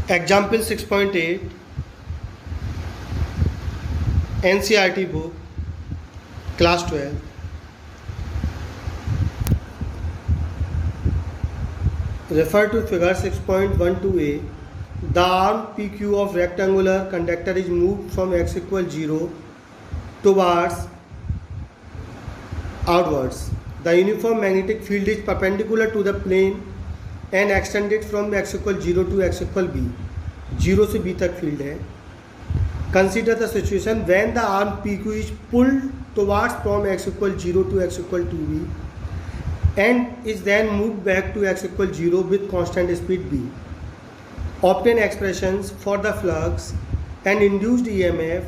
Example 6.8 NCERT book class 12. Refer to figure 6.12a. The arm PQ of rectangular conductor is moved from x equals 0 towards outwards. The uniform magnetic field is perpendicular to the plane and extended from x equal 0 to x equal b. 0 से b तक field है. Consider the situation when the arm PQ is pulled towards from x equal 0 to x equal 2b and is then moved back to x equal 0 with constant speed b. Obtain expressions for the flux and induced EMF,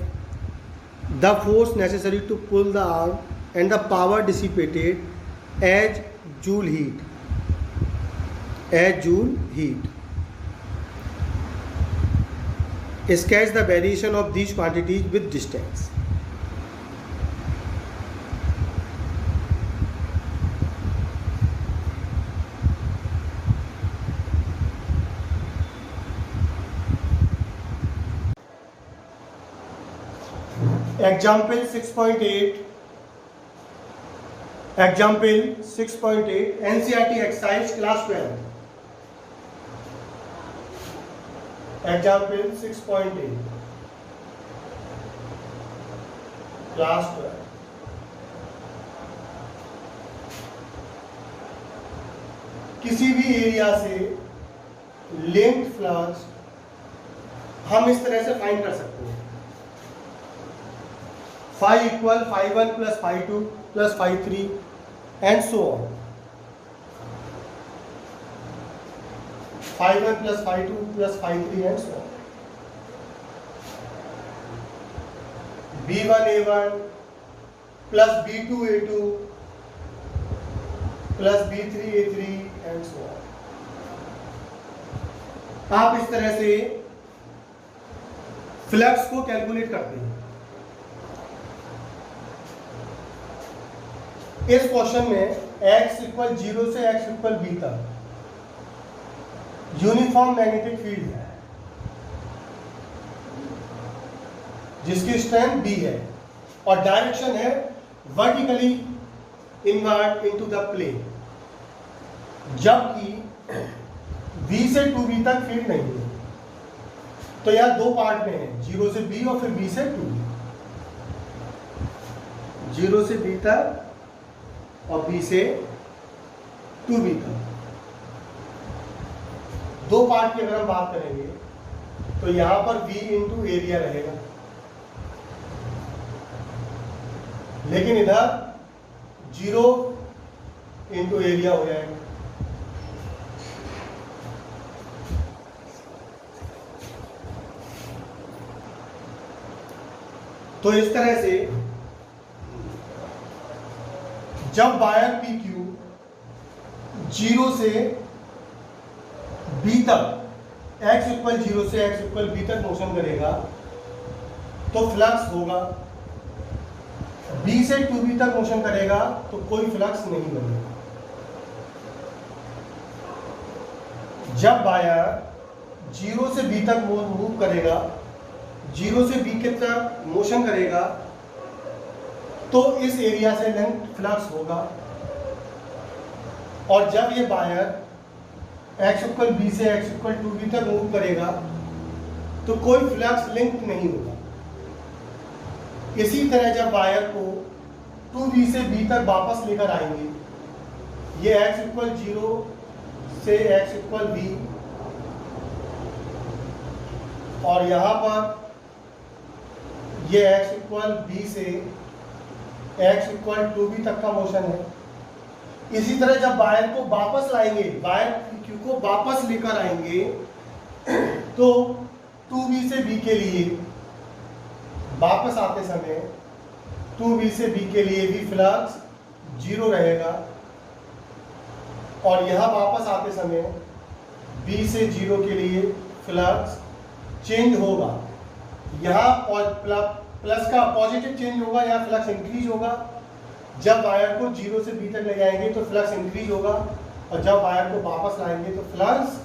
the force necessary to pull the arm and the power dissipated as Joule heat. Sketch the variation of these quantities with distance. Example 6.8 NCERT exercise class 12. Example 6.8 class 12. किसी भी area से linked flux हम इस तरह से find कर सकते हैं. phi equal phi 1 plus phi 2 plus phi 3 and so on. Phi 1 plus phi 2 plus phi 3 and so on. B1 A1 plus B2 A2 plus B3 A3 and so on. आप इस तरह से फ्लक्स को calculate करते हैं. इस question में x equal 0 से x इक्वल b तक यूनिफॉर्म मैग्नेटिक फील्ड है जिसकी स्ट्रेंथ b है और डायरेक्शन है vertically inward into the plane, जबकि b से 2b तक फील्ड नहीं है. तो यह दो पार्ट में है, 0 से b और फिर b से 2b. 0 से b तक और b से 2b तक दो पार्ट की अगर हम बात करेंगे तो यहां पर v इंटू एरिया रहेगा, लेकिन इधर 0 इंटू एरिया हो जाएगा. तो इस तरह से जब वायर PQ 0 से b तक x इक्वल 0 से x इक्वल b तक मोशन करेगा तो फ्लक्स होगा. b से 2b तक मोशन करेगा तो कोई फ्लक्स नहीं बनेगा. जब वायर 0 से b तक मूव करेगा, 0 से b के तक मोशन करेगा तो इस एरिया से लेंथ फ्लक्स होगा. और जब ये वायर x इक्वल b से x इक्वल 2b तक मूव करेगा तो कोई फ्लक्स लिंक नहीं होगा. इसी तरह जब वायर को 2b से b तक वापस लेकर आएंगे, ये x इक्वल 0 से x इक्वल b और यहाँ पर ये x इक्वल b से x इक्वल 2b तक का मोशन है. इसी तरह जब वायर को वापस लाएंगे, वायर PQ को वापस लेकर आएंगे तो 2b से b के लिए वापस आते समय 2b से b के लिए भी फ्लक्स 0 रहेगा और यहाँ वापस आते समय b से 0 के लिए फ्लक्स चेंज होगा. यहाँ प्लस का पॉजिटिव चेंज होगा, यहाँ फ्लक्स इंक्रीज होगा. जब वायर को 0 से b तक ले जाएंगे तो फ्लक्स इंक्रीज होगा और जब वायर को वापस लाएंगे तो फ्लक्स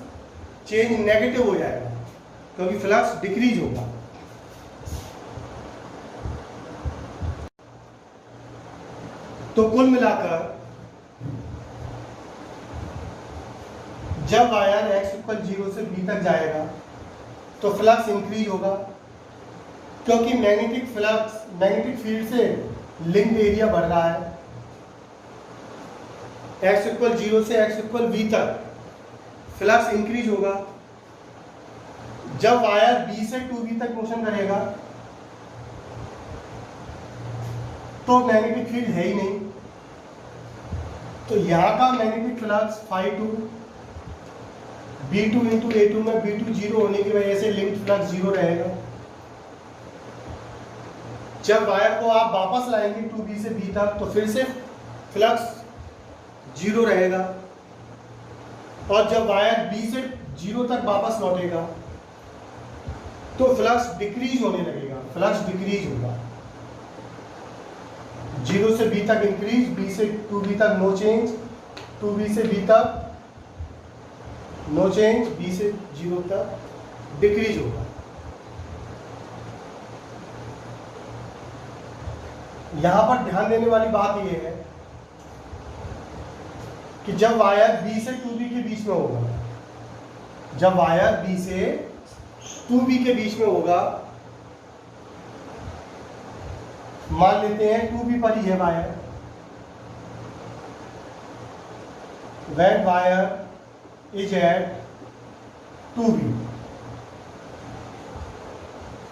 चेंज नेगेटिव हो जाएगा. क्योंकि फ्लक्स डिक्रीज होगा। तो कुल मिलाकर जब वायर x इक्वल 0 से b तक जाएगा तो फ्लक्स इंक्रीज होगा, क्योंकि मैग्नेटिक फील्ड से लिंक एरिया बढ़ रहा है। x इक्वल 0 से x इक्वल b तक फ्लक्स इंक्रीज होगा। जब वायर b से 2b तक मोशन करेगा तो मैग्नेटिक फील्ड है ही नहीं, तो यहाँ का magnetic flux φ2 B2 into A2 में B2 जीरो होने की वजह से लिंक फ्लक्स जीरो रहेगा। जब वायर को आप वापस लाएंगे 2B से B तक तो फिर से फ्लक्स जीरो रहेगा, और जब वायर B से 0 तक वापस लौटेगा तो फ्लक्स डिक्रीज होने लगेगा, फ्लक्स डिक्रीज होगा। 0 से B तक इंक्रीज, B से 2B तक नो चेंज, 2B से B तक नो चेंज, B से 0 तक डिक्रीज होगा। यहां पर ध्यान देने वाली बात यह है कि जब वायर B से 2B के बीच में होगा, जब वायर B से 2B के बीच में होगा, मान लेते हैं 2B पर ही है wire, when wire is at 2B,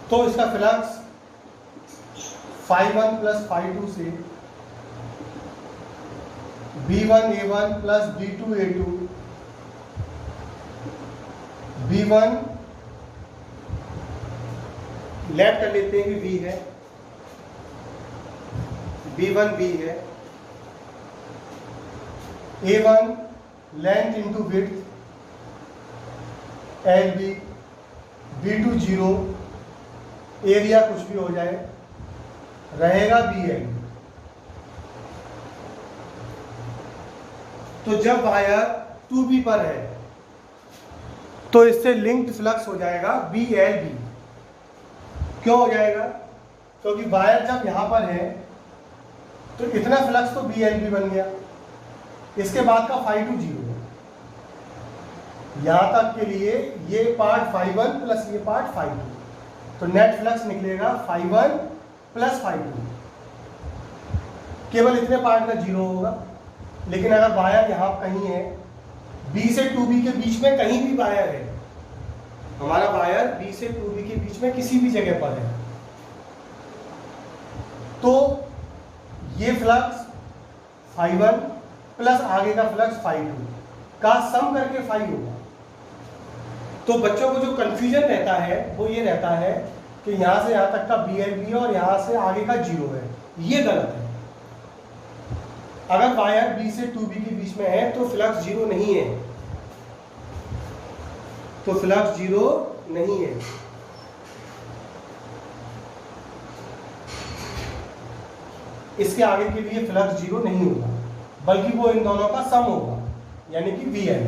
तो इसका फ्लक्स φ1 प्लस φ2 से B1A1 plus B2A2, B1 left कर लेते हैं कि B है, B1B है, A1 length into width LB, B2 0, area कुछ भी हो जाए रहेगा BL। तो जब वायर 2B पर है तो इससे लिंक्ड फ्लक्स हो जाएगा BLB। क्यों हो जाएगा? क्योंकि वायर जब यहां पर है तो इतना फ्लक्स तो BLB बन गया, इसके बाद का φ2 0 है, यहां तक के लिए ये पार्ट φ1 प्लस ये पार्ट φ2, तो नेट फ्लक्स निकलेगा φ1 प्लस φ2। केवल इतने पार्ट का जीरो होगा। लेकिन अगर वायर यहां कहीं है, B से 2B के बीच में कहीं भी वायर है, हमारा वायर B से 2B के बीच में किसी भी जगह पर है, तो ये फ्लक्स φ1 प्लस आगे का फ्लक्स φ2 का सम करके फाई होगा। तो बच्चों को जो कंफ्यूजन रहता है वो ये रहता है कि यहाँ से यहाँ तक का BLB और यहाँ से आगे का जीरो है, ये गलत है। अगर वायर B से 2B के बीच में है तो फ्लक्स जीरो नहीं है, तो फ्लक्स जीरो नहीं है। इसके आगे के लिए फ्लक्स जीरो नहीं होगा, बल्कि वो इन दोनों का सम होगा, यानी कि VL।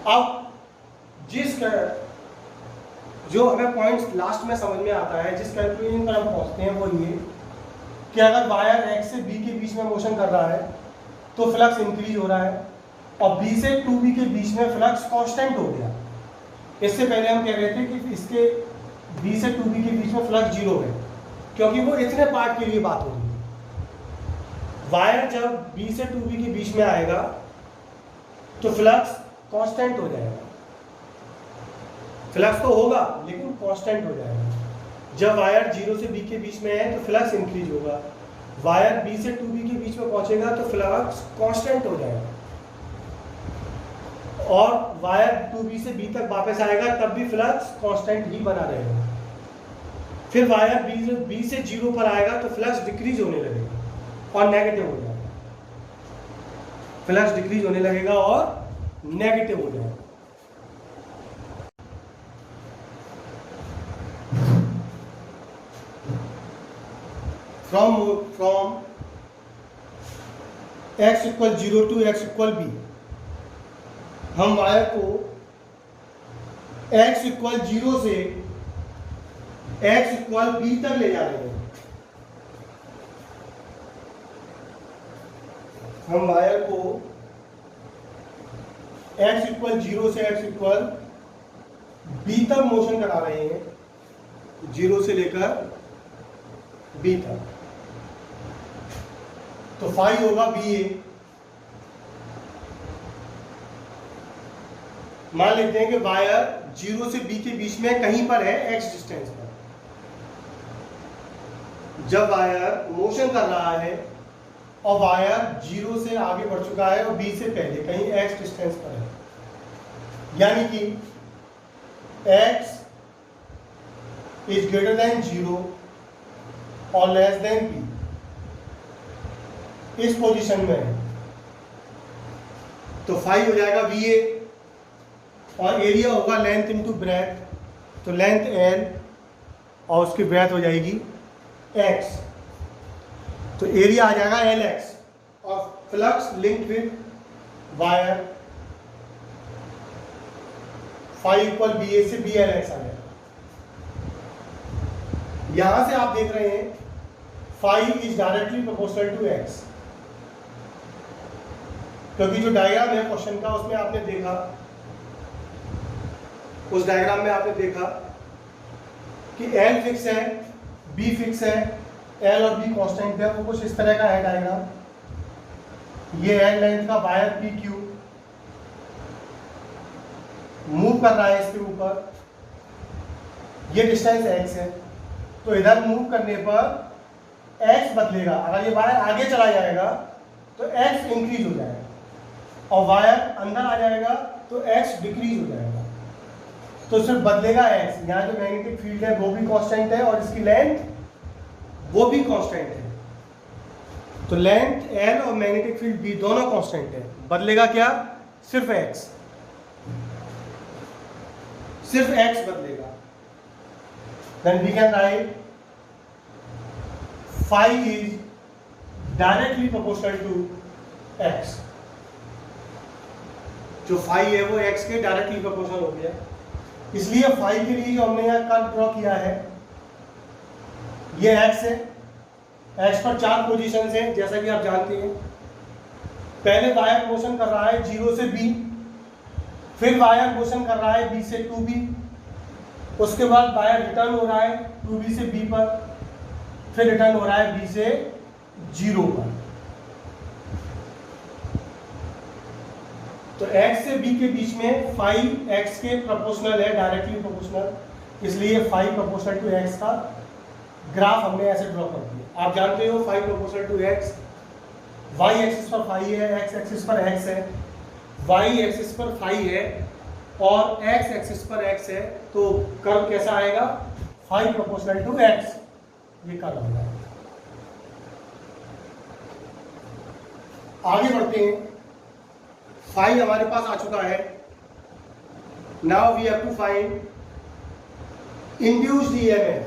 अब जो हमें पॉइंट्स लास्ट में समझ में आता है, जिस कंक्लूजन पर हम पहुंचते हैं वो ये कि अगर वायर X से B के बीच में मोशन कर रहा है तो फ्लक्स इंक्रीज हो रहा है, और B से 2B के बीच में फ्लक्स कांस्टेंट हो गया। इससे पहले हम कह रहे थे कि इसके B से 2B के बीच में फ्लक्स जीरो है, क्योंकि वो इतने पार्ट के लिए बात हो रही है। वायर जब B से 2B के बीच में आएगा तो फ्लक्स कांस्टेंट हो जाएगा, फ्लक्स तो होगा लेकिन कांस्टेंट हो जाएगा। जब वायर 0 से B के बीच में है तो फ्लक्स इंक्रीज होगा, वायर B से 2B के बीच में पहुंचेगा तो फ्लक्स कांस्टेंट हो जाएगा, और वायर 2B से B तक वापस आएगा तब भी फ्लक्स कांस्टेंट ही बना रहेगा। फिर वायर B से 0 पर आएगा तो फ्लक्स डिक्रीज होने लगेगा और नेगेटिव हो जाएगा, फ्लक्स डिक्रीज होने लगेगा और नेगेटिव हो जाएगा। From x equal 0 to x equal b हम वायर को x इक्वल 0 से x इक्वल b तक ले जा रहे हैं। हम वायर को x इक्वल 0 से x इक्वल b तक मोशन करा रहे हैं, 0 से लेकर b तक। तो फाई होगा बी ए। मान लेते हैं कि वायर 0 से b के बीच में कहीं पर है x डिस्टेंस पर। जब वायर मोशन कर रहा है और वायर 0 से आगे बढ़ चुका है और b से पहले कहीं x डिस्टेंस पर है, यानी कि x इज ग्रेटर देन 0 और लेस देन b, इस पोजीशन में है, तो फाई हो जाएगा बी ए और एरिया होगा लेंथ इनटू ब्रेथ, तो लेंथ एल और उसकी ब्रेथ हो जाएगी एक्स, तो एरिया आ जाएगा एल एक्स और flux linked with wire phi equal B A से बी एल एक्स आ जाएगा। यहां से आप देख रहे हैं phi is directly proportional to x, क्योंकि जो डायग्राम है क्वेश्चन का उसमें आपने देखा, उस डायग्राम में आपने देखा कि L फिक्स है, B फिक्स है, L और B कांस्टेंट है, वो कुछ इस तरह का है डायग्राम। ये L लेंथ का वायर PQ मूव कर रहा है इसके ऊपर, ये डिस्टेंस x है, तो इधर मूव करने पर x बदलेगा। अगर ये वायर आगे चला जाएगा तो x इंक्रीज हो जाएगा और वायर अंदर आ जाएगा तो x डिक्रीज हो जाएगा, तो सिर्फ बदलेगा x। यहाँ जो मैग्नेटिक फील्ड है वो भी कांस्टेंट है और इसकी लेंथ वो भी कांस्टेंट है, तो लेंथ l और मैग्नेटिक फील्ड b दोनों कांस्टेंट है। बदलेगा क्या? सिर्फ x, सिर्फ x बदलेगा। Then we can write phi is directly proportional to x। जो फाई है वो x के डायरेक्टली प्रोपोर्शनल हो गया, इसलिए फाई के लिए जो हमने यहाँ कर्व ड्रॉ किया है ये x है। x पर 4 पोजीशंस हैं जैसा कि आप जानते हैं। पहले वायर मोशन कर रहा है 0 से b, फिर वायर मोशन कर रहा है b से 2b, उसके बाद वायर रिटर्न हो रहा है 2b से b पर, फिर रिटर्न हो रहा है b से 0 पर। तो x से b के बीच में फाई x के प्रोपोर्शनल है, डायरेक्टली प्रोपोर्शनल, इसलिए फाई प्रोपोर्शनल टू x का ग्राफ हमने ऐसे ड्रॉ कर दिया। आप जानते हो phi proportional to x, y axis पर फाई है, x एक्सिस पर x है, y एक्सिस पर फाई है और x एक्सिस पर x है, तो कर्व कैसा आएगा? फाई प्रोपोर्शनल टू x, ये कर्व होगा। आगे बढ़ते हैं। फाई हमारे पास आ चुका है। Now we have to find induced EMF.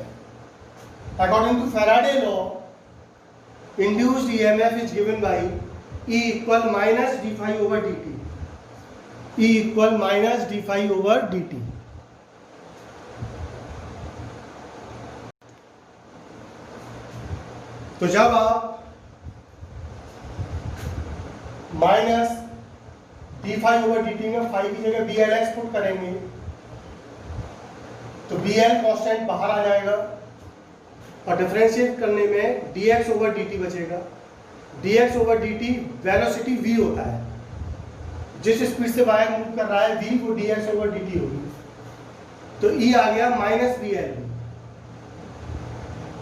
According to Faraday law, induced EMF is given by E equal minus d phi over d t. E equal minus d phi over d t. तो जब आप minus d phi over d t में phi की जगह B L x put करेंगे तो B L constant बाहर आ जाएगा और डिफरेंशिएट करने में d x over d t बचेगा। D x over d t velocity v होता है, जिस स्पीड से वायर मूव कर रहा है v वो D x over d T होगी, तो E आ गया माइनस बी एल।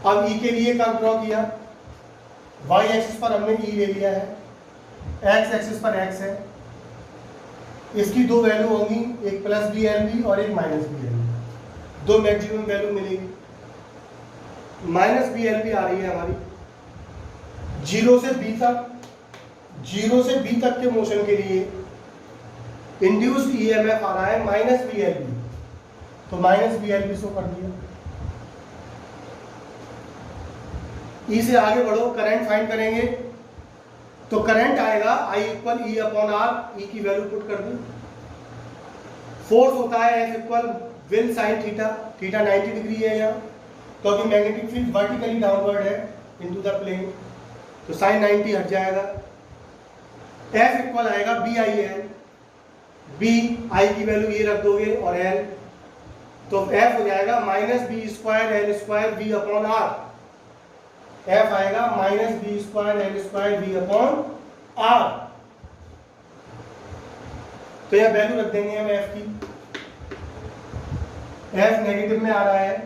अब E के लिए कर्व ड्रॉ किया, y एक्सिस पर हमने E ले लिया है, x एक्सिस पर x है, इसकी दो वैल्यू होंगी, एक प्लस बी एल बी और एक माइनस बी एल बी, दो मैक्सिमम वैल्यू मिलेगी। माइनस बी एल बी आ रही है हमारी 0 से b तक, 0 से b तक के मोशन के लिए इंड्यूस्ड ईएमएफ आ रहा है माइनस बी एल बी, तो minus B L B show कर दिया। ई से आगे बढ़ो, करंट फाइंड करेंगे तो करंट आएगा I equal E upon R, E की वैल्यू पुट कर दी, फोर्स होता है F इक्वल विल साइन थीटा, थीटा 90 डिग्री है यहाँ, क्योंकि मैग्नेटिक फील्ड वर्टिकली डाउनवर्ड है इनटू द प्लेन, तो साइन 90 हट जाएगा। F इक्वल आएगा B I L, B I की वैल्यू ये रख दोगे और एल, तो F हो जाएगा minus B square L square V upon R. F आएगा minus B square L square V upon R. तो यह वैल्यू रख देंगे हम F की। F नेगेटिव में आ रहा है,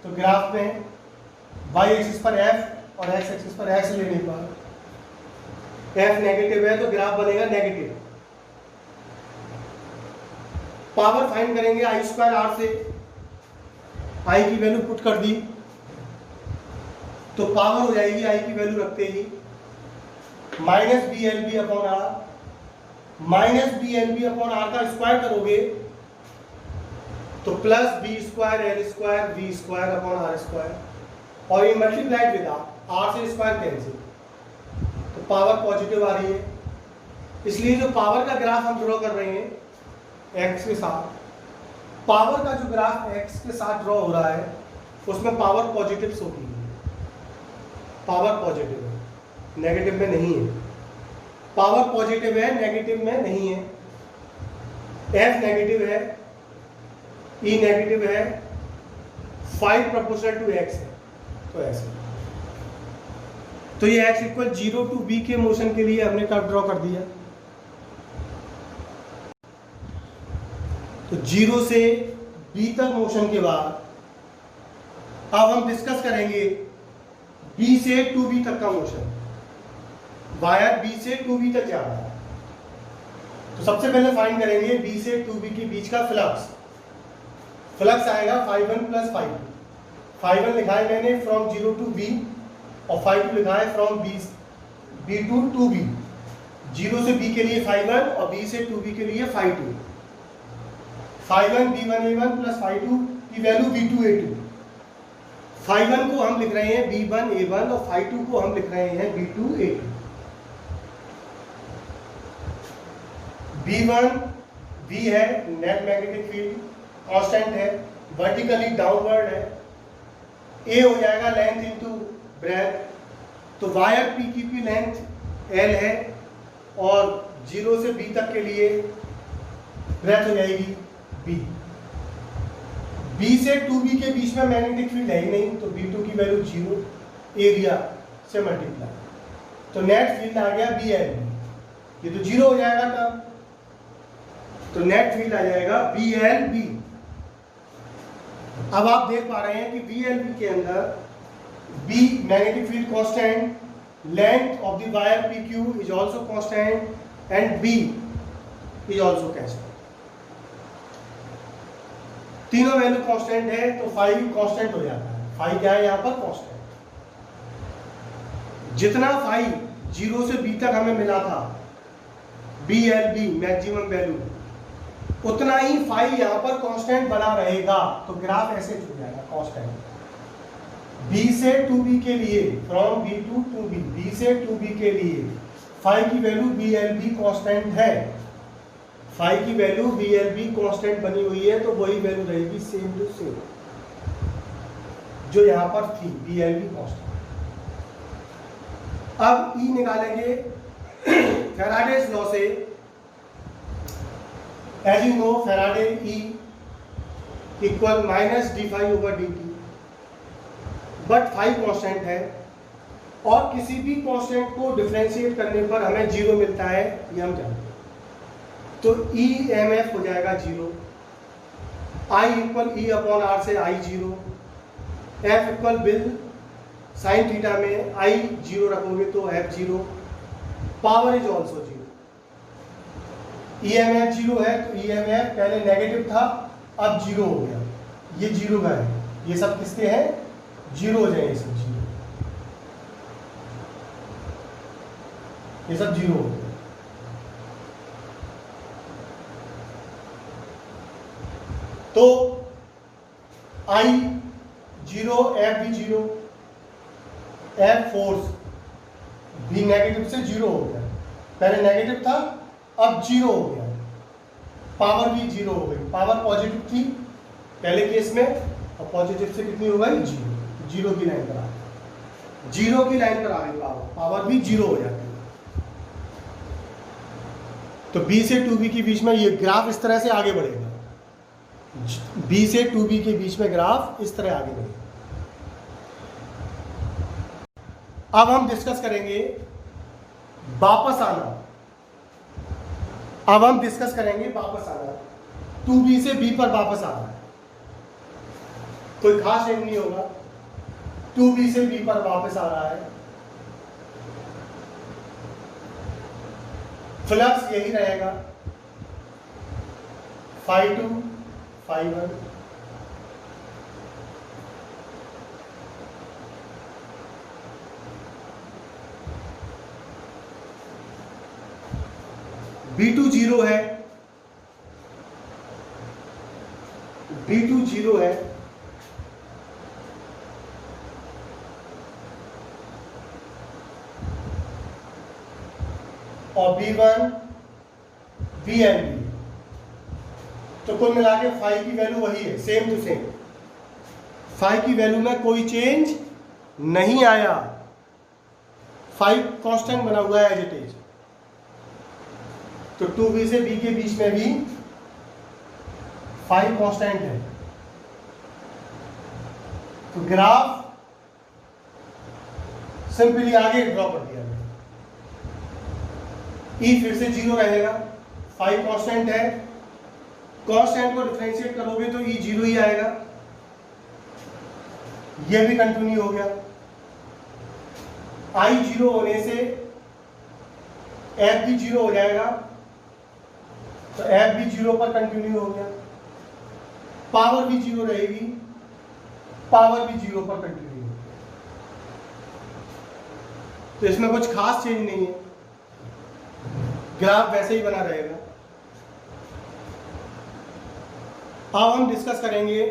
तो ग्राफ में y एक्सिस पर F और x एक्सिस पर x लेने पर F नेगेटिव है तो ग्राफ बनेगा नेगेटिव। पावर फाइंड करेंगे आई स्क्वायर आर से, आई की वैल्यू पुट कर दी तो पावर हो जाएगी आई की वैल्यू रखते ही minus B L B upon R, minus B L B upon R का स्क्वायर करोगे तो plus B square L square V square upon R square, और ये मल्टीप्लाइड विद आर से स्क्वायर कैंसिल, तो पावर पॉजिटिव आ रही है। इसलिए जो पावर का ग्राफ हम ड्रॉ कर रहे हैं एक्स के साथ, पावर का जो ग्राफ एक्स के साथ ड्रॉ हो रहा है उसमें पावर पॉजिटिव होती है, पावर पॉजिटिव है, नेगेटिव में नहीं है। पावर पॉजिटिव है, नेगेटिव में नहीं है। एफ नेगेटिव है, ई नेगेटिव है, 5 प्रोपोर्शनल टू एक्स है, तो ऐसे। तो ये एक्स इक्वल 0 टू बी के मोशन के लिए हमने कर्व ड्रॉ कर दिया। तो 0 से b तक मोशन के बाद अब हम डिस्कस करेंगे b से 2b तक का मोशन। वायर b से 2b तक जा रहा है, तो सबसे पहले फाइंड करेंगे b से 2b के बीच का फ्लक्स। फ्लक्स आएगा φ1 प्लस φ2। φ1 लिखा है मैंने फ्रॉम 0 टू b और φ2 लिखा है फ्रॉम b2 टू b। 0 से b के लिए φ1 और b से 2b के लिए φ2। φ1 b1a1 प्लस φ2 की वैल्यू b2a2। φ1 को हम लिख रहे हैं b1a1 और φ2 को हम लिख रहे हैं b2a2। b1 b है नेट मैग्नेटिक फील्ड, कांस्टेंट है, वर्टिकली डाउनवर्ड है। a हो जाएगा लेंथ इनटू ब्रेथ, तो वायर p की लेंथ l है और 0 से b तक के लिए ब्रेथ हो जाएगी b। b से 2b के बीच में मैग्नेटिक फील्ड है ही नहीं, तो b2 की वैल्यू 0, एरिया से मल्टीप्लाई, तो नेट फील्ड आ गया BL। ये तो 0 हो जाएगा तब, तो नेट फील्ड आ जाएगा BLB। अब आप देख पा रहे हैं कि BLB के अंदर B magnetic field constant, length of the wire PQ is also constant and B is also constant. तीनों वैल्यू कांस्टेंट है तो फाई कांस्टेंट हो जाता है। फाई क्या है यहाँ पर? कांस्टेंट। जितना फाई 0 से b तक हमें मिला था BLB मैक्सिमम वैल्यू, उतना ही फाई यहाँ पर कांस्टेंट बना रहेगा, तो ग्राफ ऐसे जुड़ जाएगा कांस्टेंट। b से 2b के लिए फ्रॉम b2 टू b से 2b के लिए फाई की वैल्यू BLB कांस्टेंट है, फाई की वैल्यू BLB कांस्टेंट बनी हुई है, तो वही वैल्यू रहेगी सेम टू सेम जो यहाँ पर थी BLB कांस्टेंट। अब E निकालेंगे फैराडेज लॉ से। As you know Faraday E equal minus d∅/dt, but phi constant है और किसी भी कांस्टेंट को डिफरेंशिएट करने पर हमें 0 मिलता है, ये हम जानते हैं। तो EMF हो जाएगा 0, I इक्वल E/R से I 0, F equal bill sine theta में I 0 रखोगे तो F 0, power is also 0। EMF 0 है तो EMF पहले नेगेटिव था, अब 0 हो गया, ये 0 का है, ये सब किसके हैं? 0 हो जाएंगे सब 0, ये सब 0 हो गए। तो I 0, F भी 0, F फोर्स भी नेगेटिव से 0 हो गया, पहले नेगेटिव था अब 0 हो गया। पावर भी जीरो हो गई, पावर पॉजिटिव थी पहले केस में और पॉजिटिव से कितनी हो गई, जीरो, जीरो की लाइन पर आ गई, जीरो की लाइन पर आ गई पावर, पावर भी जीरो हो जाती है। तो B से 2B के बीच में ये ग्राफ इस तरह से आगे बढ़ेगा, B से 2B के बीच में ग्राफ इस तरह आगे बढ़ेगा। अब हम डिस्कस करेंगे वापस आना, अब हम डिस्कस करेंगे वापस आना, 2B से B पर वापस आना, कोई खास चेंज नहीं होगा, 2B से B पर वापस आ रहा है, फ्लक्स यही रहेगा, φ2 φ1, B2 जीरो है, B2 जीरो है, और B1 B एंड B, तो कुल मिला के फाई की वैल्यू वही है, सेम टू सेम, फाई की वैल्यू में कोई चेंज नहीं आया, फाई कांस्टेंट बना हुआ है एज इट इज। तो 2B से B के बीच में भी फाई कांस्टेंट है, तो ग्राफ सिंपली आगे ड्रॉ कर दिया गया, E फिर से जीरो रहेगा, फाई कांस्टेंट है, कांस्टेंट को डिफरेंशिएट करोगे तो E जीरो ही आएगा, यह भी कंटिन्यू हो गया, I जीरो होने से F भी जीरो हो जाएगा, तो F भी जीरो पर कंटिन्यू हो गया, पावर भी जीरो रहेगी, पावर भी जीरो पर कंटिन्यू हो गया, तो इसमें कुछ खास चेंज नहीं है, ग्राफ वैसे ही बना रहेगा। अब हम डिस्कस करेंगे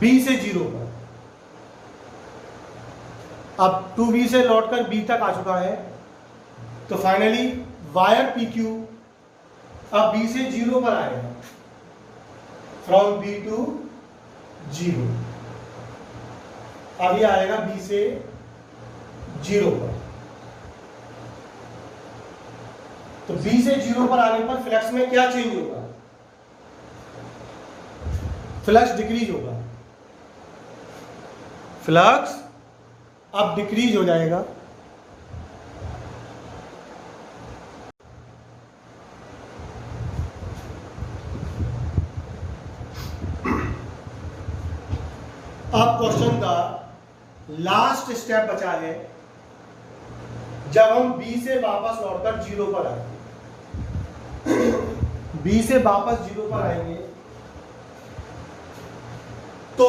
B से जीरो पर, अब 2B से लौटकर B तक आ चुका है, तो फाइनली वायर PQ अब B से जीरो पर आएगा, फ्रॉम B टू जीरो, अब ये आएगा B से जीरो पर, तो B से जीरो पर आने पर फ्लक्स में क्या चेंज होगा, फ्लक्स डिक्रीज होगा, फ्लक्स अब डिक्रीज हो जाएगा, अब क्वेश्चन का लास्ट स्टेप बचा है, जब हम B से वापस लौटकर जीरो पर आएंगे, B से वापस जीरो पर आएंगे, तो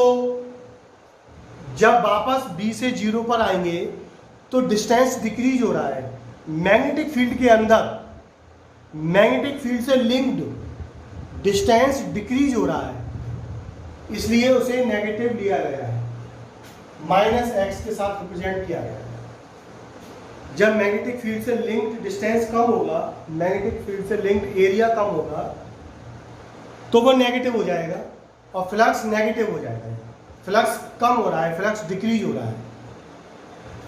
जब वापस B से जीरो पर आएंगे तो डिस्टेंस डिक्रीज हो रहा है, मैग्नेटिक फील्ड के अंदर, मैग्नेटिक फील्ड से लिंक्ड डिस्टेंस डिक्रीज हो रहा है, इसलिए उसे नेगेटिव लिया गया है, -x के साथ रिप्रेजेंट किया गया है। जब मैग्नेटिक फील्ड से लिंक्ड डिस्टेंस कम होगा, मैग्नेटिक फील्ड से लिंक्ड एरिया कम होगा, तो वो नेगेटिव हो जाएगा और फ्लक्स नेगेटिव हो जाएगा, फ्लक्स कम हो रहा है, फ्लक्स डिक्रीज हो रहा है,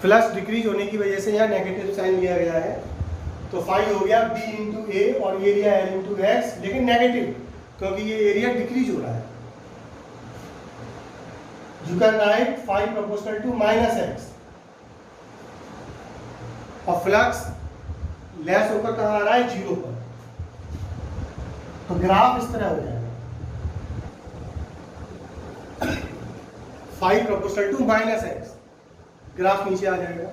फ्लक्स डिक्रीज होने की वजह से यहाँ नेगेटिव साइन लिया गया है, तो फाई हो गया B इंटू ए और एरिया L इंटू एक्स, लेकिन नेगेटिव क्योंकि ये एरिया डिक्रीज हो रहा है। You can write phi proportional to -x, और फ्लक्स लेस होकर कहाँ आ रहा है, जीरो पर, तो ग्राफ इस तरह हो जाएगा, phi proportional to -x, graph नीचे आ जाएगा,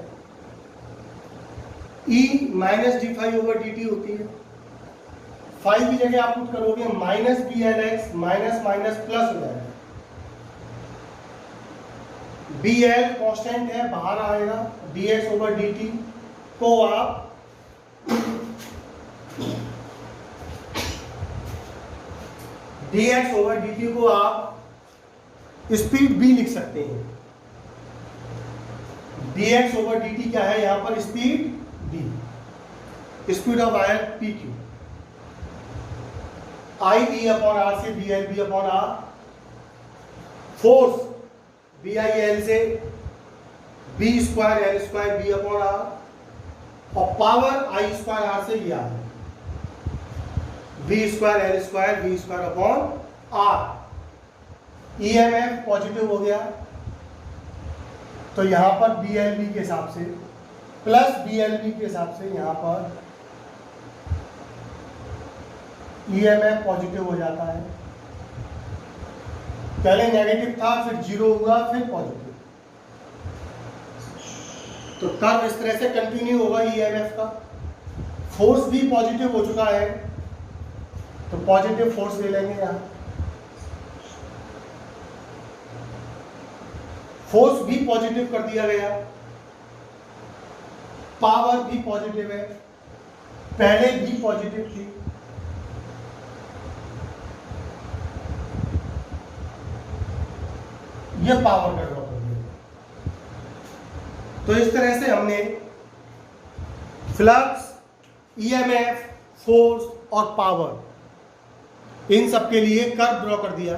E -d phi over dt होती है, फाई की जगह आप पुट करोगे -blx, माइनस माइनस प्लस हो जाएगा, bl कांस्टेंट है, बाहर आएगा, dx ओवर dt को आप dx ओवर dt को आप स्पीड b लिख सकते हैं, dx ओवर dt क्या है, यहां पर speed b, speed of wire pq, I E upon R से B L B upon R, force B I L से B square L square B upon R, और पावर आई स्क्वायर आर से ये आ है B square L square B square upon R. EMF positive हो गया, तो यहां पर बी एल बी के हिसाब से प्लस बी एल बी के हिसाब से यहां पर ईएमएफ पॉजिटिव हो जाता है। पहले नेगेटिव था, फिर जीरो हुआ, फिर पॉजिटिव। तो कर्व इस तरह से कंटिन्यू होगा ईएमएफ का। फोर्स भी पॉजिटिव हो चुका है, तो पॉजिटिव फोर्स ले लेंगे यहां। फोर्स भी पॉजिटिव कर दिया गया, पावर भी पॉजिटिव है, पहले भी पॉजिटिव थी, ये पावर का ड्रॉ कर दिया। तो इस तरह से हमने फ्लक्स, ईएमएफ, फोर्स और पावर, इन सब के लिए कर्व ड्रॉ कर दिया।